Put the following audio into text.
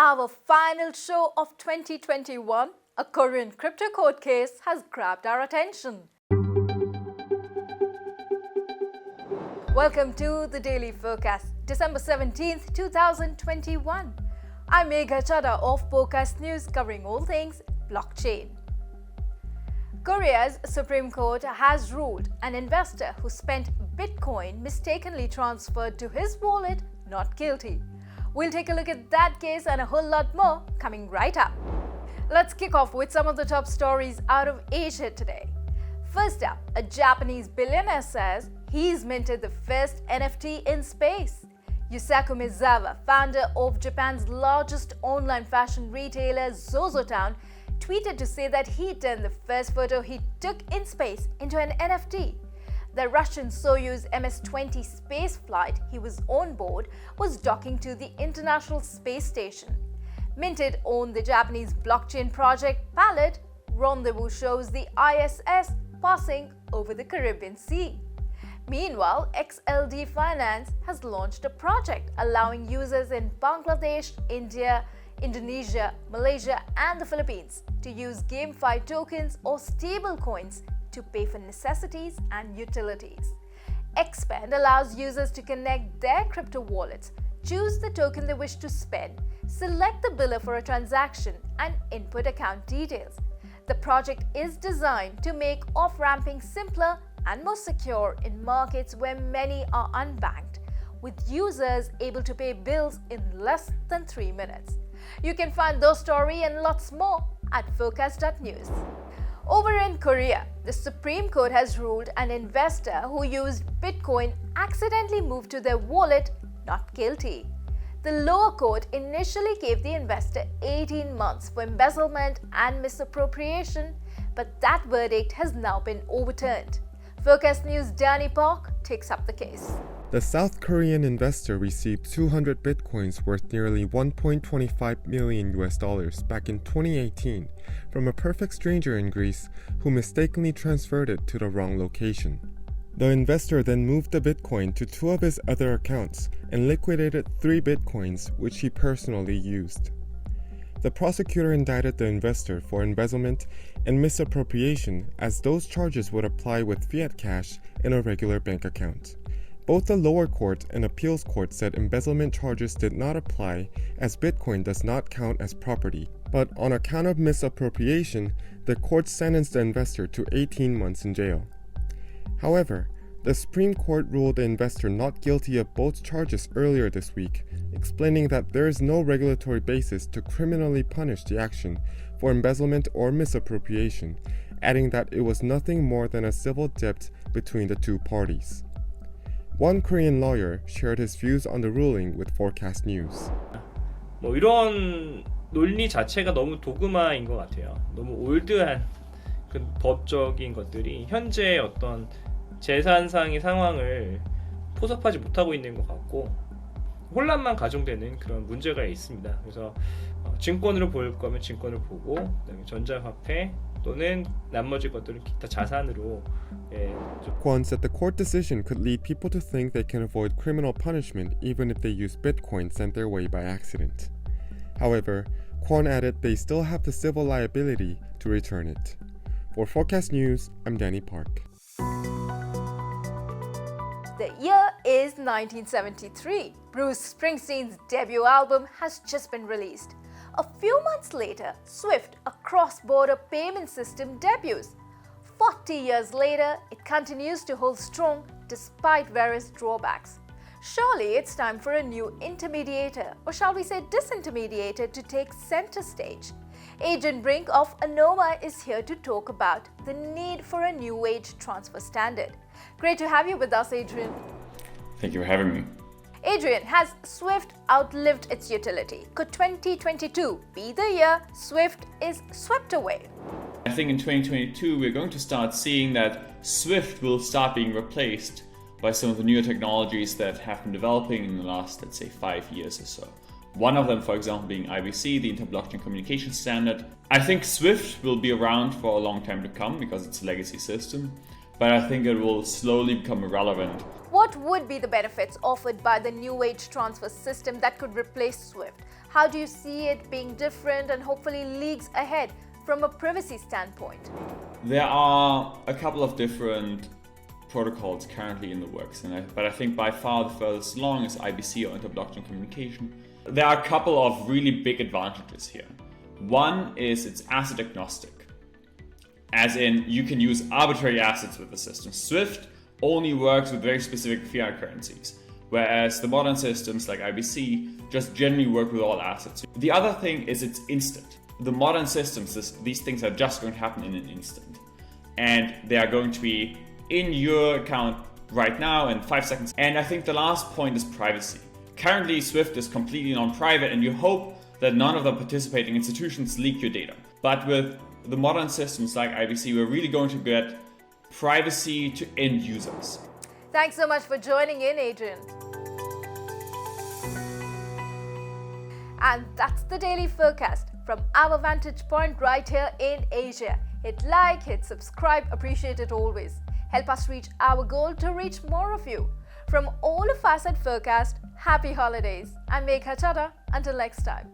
our final show of 2021, a Korean crypto court case has grabbed our attention. Welcome to the Daily Forkast, December 17th, 2021. I'm Megha Chaddah of Forkast News, covering all things blockchain. Korea's Supreme Court has ruled an investor who spent Bitcoin mistakenly transferred to his wallet not guilty. We'll take a look at that case and a whole lot more coming right up. Let's kick off with some of the top stories out of Asia today. First up, a Japanese billionaire says he's minted the first NFT in space. Yusaku Maezawa, founder of Japan's largest online fashion retailer Zozo Town, tweeted to say that he turned the first photo he took in space into an NFT. The Russian Soyuz MS space flight he was on board was docking to the International Space Station. Minted on the Japanese blockchain project Palette, Rendezvous shows the ISS passing over the Caribbean Sea. Meanwhile, XLD Finance has launched a project allowing users in Bangladesh, India, Indonesia, Malaysia and the Philippines to use GameFi tokens or stablecoins to pay for necessities and utilities. Expend allows users to connect their crypto wallets, choose the token they wish to spend, select the biller for a transaction, and input account details. The project is designed to make off-ramping simpler and more secure in markets where many are unbanked, with users able to pay bills in less than 3 minutes. You can find those stories and lots more at Forkast.news. Over in Korea, the Supreme Court has ruled an investor who used Bitcoin accidentally moved to their wallet not guilty. The lower court initially gave the investor 18 months for embezzlement and misappropriation, but that verdict has now been overturned. Forkast News' Danny Park takes up the case. The South Korean investor received 200 bitcoins worth nearly $1.25 million back in 2018 from a perfect stranger in Greece who mistakenly transferred it to the wrong location. The investor then moved the bitcoin to 2 of his other accounts and liquidated 3 bitcoins which he personally used. The prosecutor indicted the investor for embezzlement and misappropriation, as those charges would apply with fiat cash in a regular bank account. Both the lower court and appeals court said embezzlement charges did not apply, as Bitcoin does not count as property. But on account of misappropriation, the court sentenced the investor to 18 months in jail. However, the Supreme Court ruled the investor not guilty of both charges earlier this week, explaining that there is no regulatory basis to criminally punish the action for embezzlement or misappropriation, adding that it was nothing more than a civil debt between the two parties. One Korean lawyer shared his views on the ruling with Forkast News. 이런 논리 자체가 너무 도그마인 것 같아요. 너무 올드한 그 법적인 것들이 현재의 어떤 재산상의 상황을 포섭하지 못하고 있는 것 같고 혼란만 가중되는 그런 문제가 있습니다. 그래서 증권으로 볼 거면 증권을 보고 그다음에 전자화폐 또는 나머지 것들은 기타 자산으로 Kwon said the court decision could lead people to think they can avoid criminal punishment even if they use Bitcoin sent their way by accident. However, Kwon added they still have the civil liability to return it. For Forkast News, I'm Danny Park. The year is 1973. Bruce Springsteen's debut album has just been released. A few months later, SWIFT, a cross-border payment system, debuts. 40 years later, it continues to hold strong despite various drawbacks. Surely it's time for a new intermediator, or shall we say disintermediator, to take center stage. Adrian Brink of Anouma is here to talk about the need for a new age transfer standard. Great to have you with us, Adrian. Thank you for having me. Adrian, has SWIFT outlived its utility? Could 2022 be the year SWIFT is swept away? I think in 2022 we're going to start seeing that SWIFT will start being replaced by some of the newer technologies that have been developing in the last, let's say, 5 years or so. One of them, for example, being IBC, the Inter-Blockchain Communication Standard. I think SWIFT will be around for a long time to come because it's a legacy system. but I think it will slowly become irrelevant. What would be the benefits offered by the new age transfer system that could replace SWIFT? How do you see it being different and hopefully leagues ahead from a privacy standpoint? There are a couple of different protocols currently in the works, but I think by far the furthest along is IBC, or inter-blockchain communication. There are a couple of really big advantages here. One is it's asset agnostic, as in you can use arbitrary assets with the system. SWIFT only works with very specific fiat currencies, whereas the modern systems like IBC just generally work with all assets. The other thing is it's instant. The modern systems, these things are just going to happen in an instant, and they are going to be in your account right now in 5 seconds. And I think the last point is privacy. Currently, SWIFT is completely non-private, and you hope that none of the participating institutions leak your data. But with the modern systems like IBC, we're really going to get privacy to end users. Thanks so much for joining in, Adrian. And that's the Daily Forkast from our vantage point right here in Asia. Hit like, hit subscribe, appreciate it always. Help us reach our goal to reach more of you. From all of us at Forkast, happy holidays. I'm Megha Chaddah. Until next time.